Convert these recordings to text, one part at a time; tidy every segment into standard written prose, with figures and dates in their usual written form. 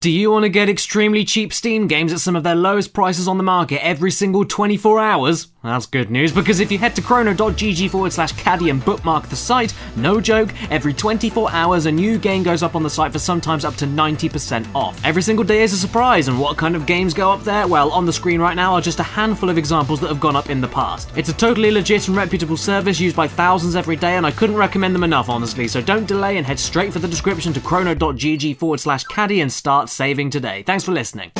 Do you want to get extremely cheap Steam games at some of their lowest prices on the market every single 24 hours? That's good news, because if you head to chrono.gg/caddy and bookmark the site, no joke, every 24 hours a new game goes up on the site for sometimes up to 90% off. Every single day is a surprise, and what kind of games go up there? Well, on the screen right now are just a handful of examples that have gone up in the past. It's a totally legit and reputable service used by thousands every day, and I couldn't recommend them enough, honestly, so don't delay and head straight for the description to chrono.gg/caddy and start saving today. Thanks for listening.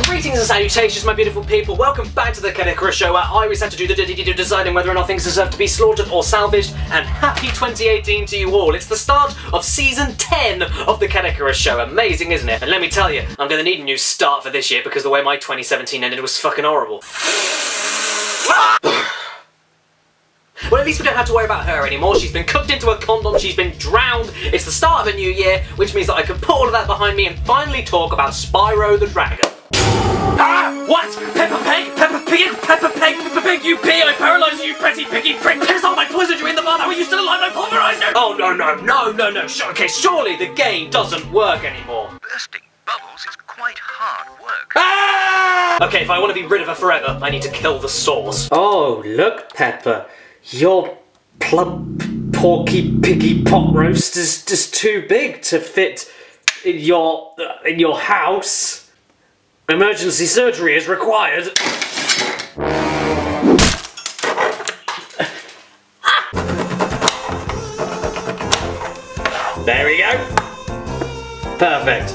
Greetings and salutations, my beautiful people. Welcome back to the Caddicarus show, where I always have to do the do deciding whether or not things deserve to be slaughtered or salvaged, and happy 2018 to you all. It's the start of season 10 of the Caddicarus show. Amazing, isn't it? And let me tell you, I'm gonna need a new start for this year because the way my 2017 ended was fucking horrible. Well, at least we don't have to worry about her anymore. She's been cooked into a condom, she's been drowned. It's the start of a new year, which means that I can put all of that behind me and finally talk about Spyro the Dragon. Ah! What? Peppa Pig? Peppa Pig? Peppa Pig? Peppa Pig, you pee! I paralysed you, petty piggy prick! Piss off! I poisoned you in the bath! How are you still alive? I pulverised you! Oh, no. Okay, surely the game doesn't work anymore. Bursting bubbles is quite hard work. Ah! Okay, if I want to be rid of her forever, I need to kill the source. Oh, look, Peppa. Your plump, porky, piggy pot roast is just too big to fit in your house. Emergency surgery is required. There we go. Perfect.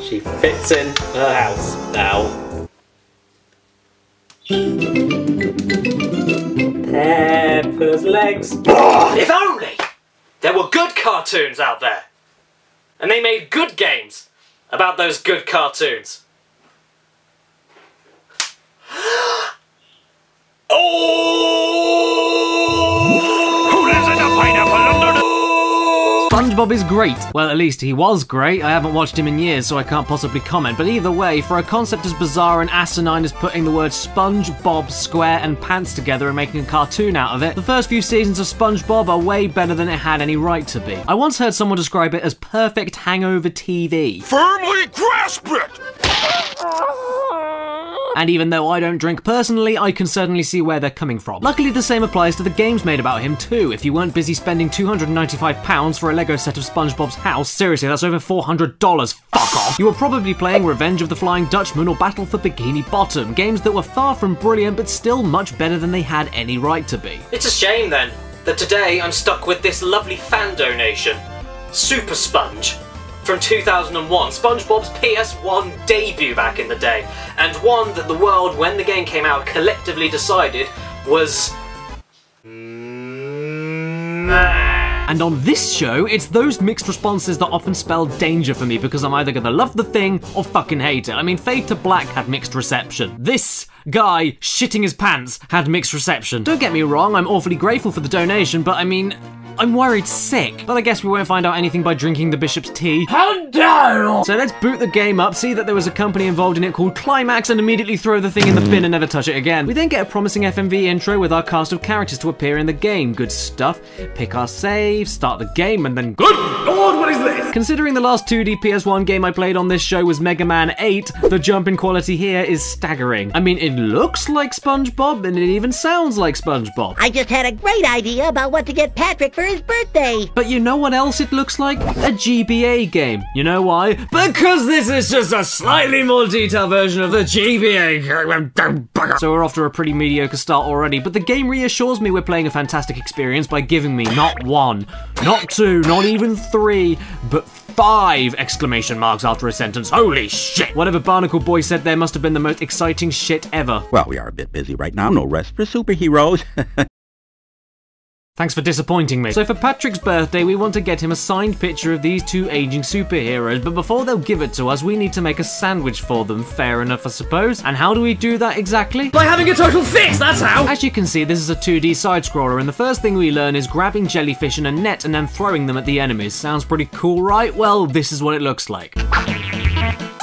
She fits in her house now. Peppa's legs. If only there were good cartoons out there, and they made good games about those good cartoons. Who lives in a pineapple under the... SpongeBob is great. Well, at least he was great. I haven't watched him in years, so I can't possibly comment. But either way, for a concept as bizarre and asinine as putting the words SpongeBob, Square, and Pants together and making a cartoon out of it, the first few seasons of SpongeBob are way better than it had any right to be. I once heard someone describe it as perfect hangover TV. Firmly grasp it! And even though I don't drink personally, I can certainly see where they're coming from. Luckily, the same applies to the games made about him too. If you weren't busy spending £295 for a Lego set of SpongeBob's house, seriously, that's over $400, fuck off, you were probably playing Revenge of the Flying Dutchman or Battle for Bikini Bottom, games that were far from brilliant but still much better than they had any right to be. It's a shame then, that today I'm stuck with this lovely fan donation, SuperSponge. From 2001, SpongeBob's PS1 debut back in the day, and one that the world, when the game came out, collectively decided was... And on this show, it's those mixed responses that often spell danger for me, because I'm either gonna love the thing or fucking hate it. I mean, Fade to Black had mixed reception. This guy shitting his pants had mixed reception. Don't get me wrong, I'm awfully grateful for the donation, but I mean, I'm worried sick. But I guess we won't find out anything by drinking the bishop's tea. How dare you! So let's boot the game up, see that there was a company involved in it called Climax, and immediately throw the thing in the bin and never touch it again. We then get a promising FMV intro with our cast of characters to appear in the game. Good stuff. Pick our save, start the game, and then good lord, what is this? Considering the last 2D PS1 game I played on this show was Mega Man 8, the jump in quality here is staggering. I mean, it looks like SpongeBob, and it even sounds like SpongeBob. I just had a great idea about what to get Patrick for his birthday. But you know what else it looks like? A GBA game. You know why? Because this is just a slightly more detailed version of the GBA game. So we're off to a pretty mediocre start already, but the game reassures me we're playing a fantastic experience by giving me not one, not two, not even three, but 5 exclamation marks after a sentence. Holy shit! Whatever Barnacle Boy said there must have been the most exciting shit ever. Well, we are a bit busy right now. No rest for superheroes. Thanks for disappointing me. So for Patrick's birthday, we want to get him a signed picture of these 2 aging superheroes, but before they'll give it to us, we need to make a sandwich for them. Fair enough, I suppose. And how do we do that exactly? By having a total fix, that's how! As you can see, this is a 2D side-scroller, and the first thing we learn is grabbing jellyfish in a net and then throwing them at the enemies. Sounds pretty cool, right? Well, this is what it looks like.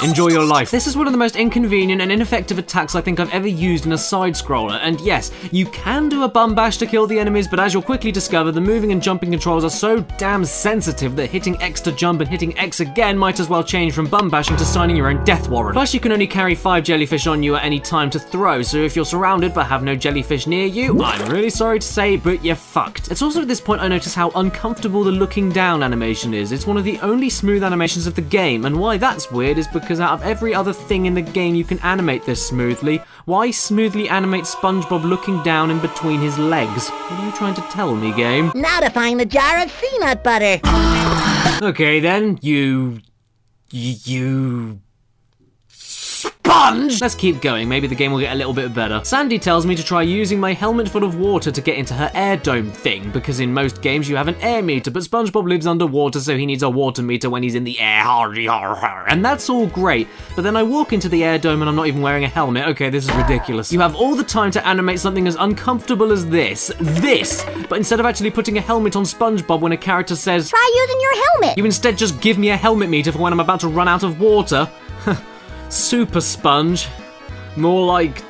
Enjoy your life. This is one of the most inconvenient and ineffective attacks I think I've ever used in a side-scroller, and yes, you can do a bum bash to kill the enemies, but as you'll quickly discover, the moving and jumping controls are so damn sensitive that hitting X to jump and hitting X again might as well change from bum bashing to signing your own death warrant. Plus, you can only carry 5 jellyfish on you at any time to throw, so if you're surrounded but have no jellyfish near you, I'm really sorry to say, but you're fucked. It's also at this point I notice how uncomfortable the looking down animation is. It's one of the only smooth animations of the game, and why that's weird is because out of every other thing in the game you can animate this smoothly, why smoothly animate SpongeBob looking down in between his legs? What are you trying to tell me, game? Now to find the jar of peanut butter. Okay then, you... Sponge! Let's keep going, maybe the game will get a little bit better. Sandy tells me to try using my helmet full of water to get into her air dome thing, because in most games you have an air meter, but SpongeBob lives underwater, so he needs a water meter when he's in the air. And that's all great, but then I walk into the air dome and I'm not even wearing a helmet. Okay, this is ridiculous. You have all the time to animate something as uncomfortable as this, but instead of actually putting a helmet on SpongeBob when a character says, Try using your helmet. you instead just give me a helmet meter for when I'm about to run out of water. SuperSponge. More like...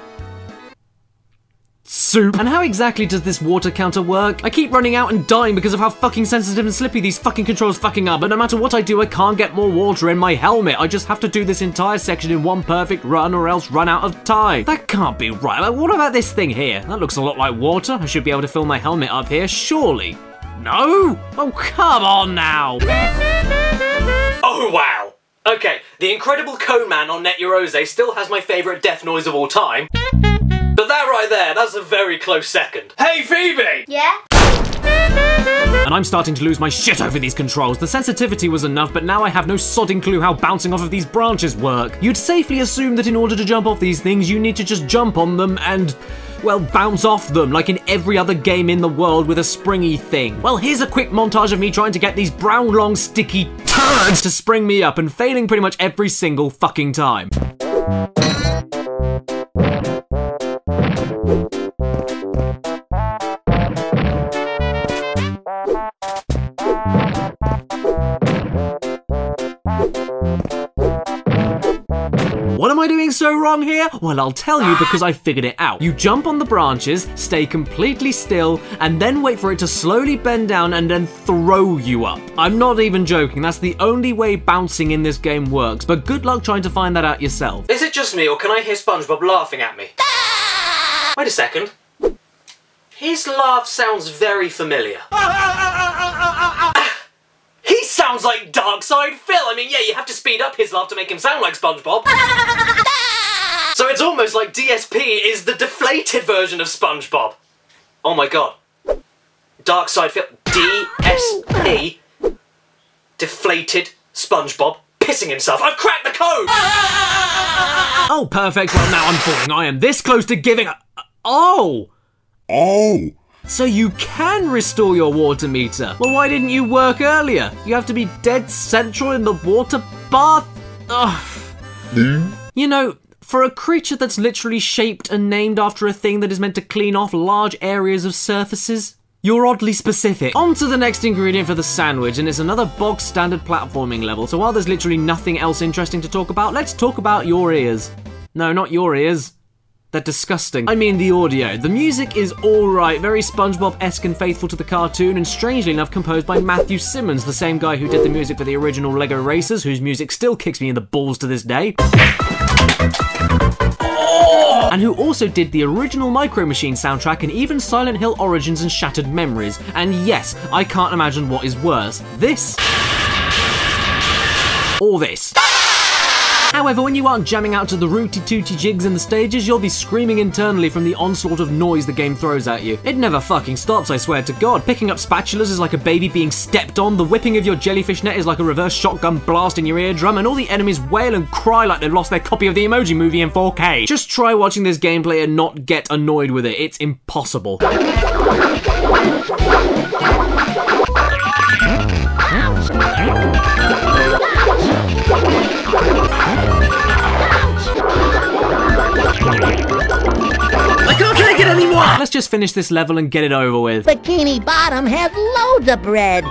soup. And how exactly does this water counter work? I keep running out and dying because of how fucking sensitive and slippy these fucking controls fucking are, but no matter what I do, I can't get more water in my helmet. I just have to do this entire section in one perfect run or else run out of time. That can't be right. What about this thing here? That looks a lot like water. I should be able to fill my helmet up here, surely. No? Oh, come on now. Oh, wow. Okay, the Incredible Cone Man on Net Your Rose still has my favourite death noise of all time. But that right there, that's a very close second. Hey, Phoebe! Yeah? And I'm starting to lose my shit over these controls. The sensitivity was enough, but now I have no sodding clue how bouncing off of these branches work. You'd safely assume that in order to jump off these things, you need to just jump on them and... well, bounce off them, like in every other game in the world with a springy thing. Well, here's a quick montage of me trying to get these brown, long, sticky turds to spring me up and failing pretty much every single fucking time. What am I doing so wrong here? Well, I'll tell you because I figured it out. You jump on the branches, stay completely still, and then wait for it to slowly bend down and then throw you up. I'm not even joking, that's the only way bouncing in this game works, but good luck trying to find that out yourself. Is it just me, or can I hear SpongeBob laughing at me? Wait a second. His laugh sounds very familiar. He sounds like Darkside Phil! I mean, yeah, you have to speed up his laugh to make him sound like SpongeBob. So it's almost like DSP is the deflated version of SpongeBob. Oh my god. Darkside Phil. DSP. Deflated SpongeBob pissing himself. I've cracked the code! Oh, perfect. Well, now I'm falling. I am this close to giving a... Oh! Oh! So you can restore your water meter. Well, why didn't you work earlier? You have to be dead central in the water bath? Ugh. You know, for a creature that's literally shaped and named after a thing that is meant to clean off large areas of surfaces, you're oddly specific. On to the next ingredient for the sandwich, and it's another bog standard platforming level. So while there's literally nothing else interesting to talk about, let's talk about your ears. No, not your ears. They're disgusting. I mean the audio. The music is alright, very SpongeBob-esque and faithful to the cartoon, and strangely enough composed by Matthew Simmons, the same guy who did the music for the original Lego Racers, whose music still kicks me in the balls to this day. And who also did the original Micro Machine soundtrack and even Silent Hill Origins and Shattered Memories. And yes, I can't imagine what is worse. This... or this. However, when you aren't jamming out to the rooty-tooty jigs in the stages, you'll be screaming internally from the onslaught of noise the game throws at you. It never fucking stops, I swear to God. Picking up spatulas is like a baby being stepped on, the whipping of your jellyfish net is like a reverse shotgun blast in your eardrum, and all the enemies wail and cry like they've lost their copy of the Emoji Movie in 4K. Just try watching this gameplay and not get annoyed with it. It's impossible. I can't take it anymore! Let's just finish this level and get it over with. Bikini Bottom has loads of bread.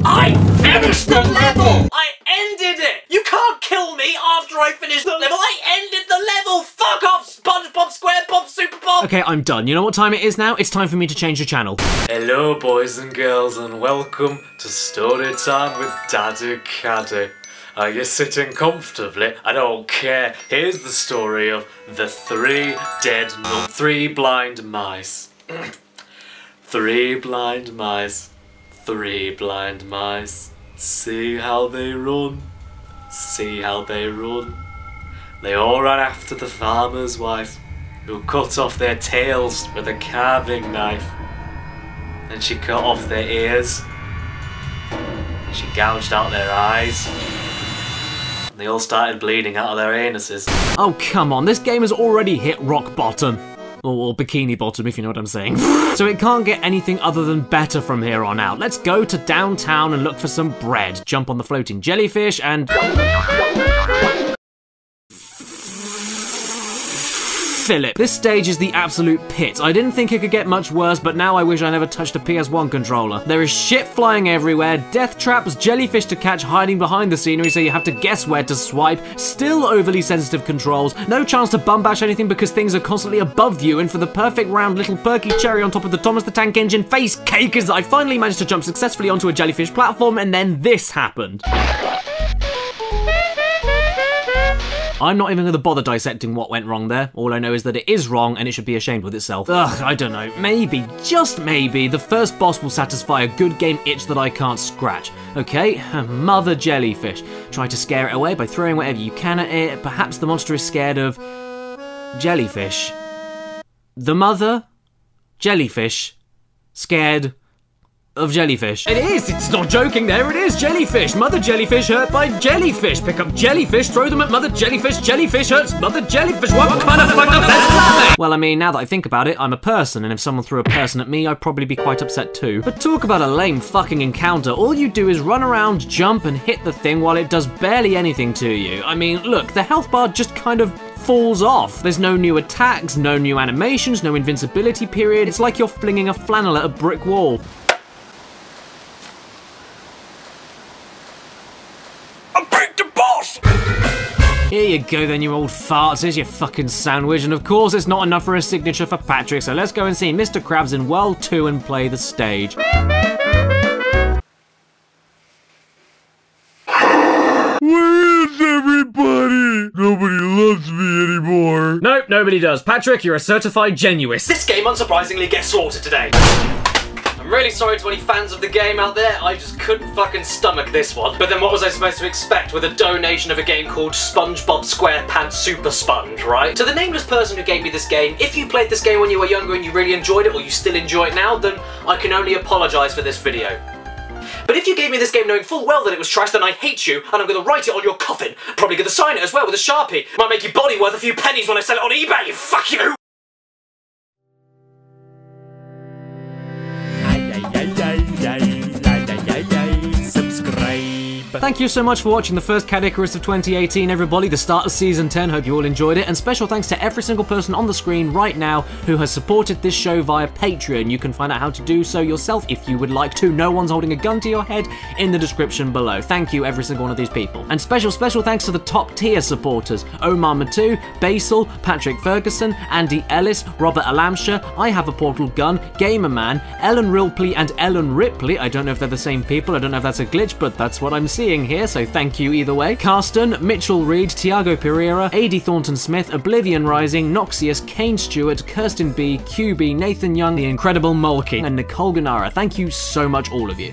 I finished the level! I ended it! You can't kill me after I finish the level! I ended the level! Fuck off, SpongeBob, SquarePants, SuperSponge! Okay, I'm done. You know what time it is now? It's time for me to change the channel. Hello, boys and girls, and welcome to Story Time with Caddicarus. Are you sitting comfortably? I don't care. Here's the story of the three blind mice. Three blind mice. Three blind mice. See how they run. See how they run. They all ran after the farmer's wife, who cut off their tails with a carving knife. Then she cut off their ears. And she gouged out their eyes. They all started bleeding out of their anuses. Oh, come on, this game has already hit rock bottom. Or bikini bottom, if you know what I'm saying. So it can't get anything other than better from here on out. Let's go to downtown and look for some bread. Jump on the floating jellyfish and... Philip. This stage is the absolute pit. I didn't think it could get much worse, but now I wish I never touched a PS1 controller. There is shit flying everywhere, death traps, jellyfish to catch hiding behind the scenery so you have to guess where to swipe, still overly sensitive controls, no chance to bum bash anything because things are constantly above you, and for the perfect round little perky cherry on top of the Thomas the Tank Engine face cake is that I finally managed to jump successfully onto a jellyfish platform, and then this happened. I'm not even going to bother dissecting what went wrong there. All I know is that it is wrong and it should be ashamed with itself. Ugh, I don't know. Maybe, just maybe, the first boss will satisfy a good game itch that I can't scratch. Okay, mother jellyfish. Try to scare it away by throwing whatever you can at it. Perhaps the monster is scared of... jellyfish. The mother jellyfish scared of jellyfish. It is! It's not joking, there it is! Jellyfish! Mother jellyfish hurt by jellyfish! Pick up jellyfish, throw them at mother jellyfish, jellyfish hurts mother jellyfish! What kind of fucked up sense? Well, I mean, now that I think about it, I'm a person, and if someone threw a person at me, I'd probably be quite upset too. But talk about a lame fucking encounter. All you do is run around, jump, and hit the thing while it does barely anything to you. I mean, look, the health bar just kind of falls off. There's no new attacks, no new animations, no invincibility period. It's like you're flinging a flannel at a brick wall. Here you go then, you old farts. Here's your fucking sandwich. And of course, it's not enough for a signature for Patrick, so let's go and see Mr. Krabs in World 2 and play the stage. Where is everybody? Nobody loves me anymore. Nope, nobody does. Patrick, you're a certified genuist. This game unsurprisingly gets slaughtered today. I'm really sorry to any fans of the game out there, I just couldn't fucking stomach this one. But then what was I supposed to expect with a donation of a game called SpongeBob, SquarePants, SuperSponge, right? To the nameless person who gave me this game, if you played this game when you were younger and you really enjoyed it, or you still enjoy it now, then I can only apologise for this video. But if you gave me this game knowing full well that it was trash, then I hate you, and I'm gonna write it on your coffin. Probably gonna sign it as well with a Sharpie. Might make your body worth a few pennies when I sell it on eBay, fuck you! Thank you so much for watching the first Caddicarus of 2018, everybody, the start of Season 10. Hope you all enjoyed it. And special thanks to every single person on the screen right now who has supported this show via Patreon. You can find out how to do so yourself if you would like to. No one's holding a gun to your head in the description below. Thank you, every single one of these people. And special thanks to the top tier supporters. Omar Matu, Basil, Patrick Ferguson, Andy Ellis, Robert Alamsha, I Have a Portal Gun, Gamerman, Ellen Ripley and Ellen Ripley. I don't know if they're the same people. I don't know if that's a glitch, but that's what I'm seeing here, so thank you either way. Carsten, Mitchell Reed, Tiago Pereira, A.D. Thornton-Smith, Oblivion Rising, Noxious, Kane Stewart, Kirsten B, QB, Nathan Young, The Incredible Mulkey, and Nicole Ganara. Thank you so much, all of you.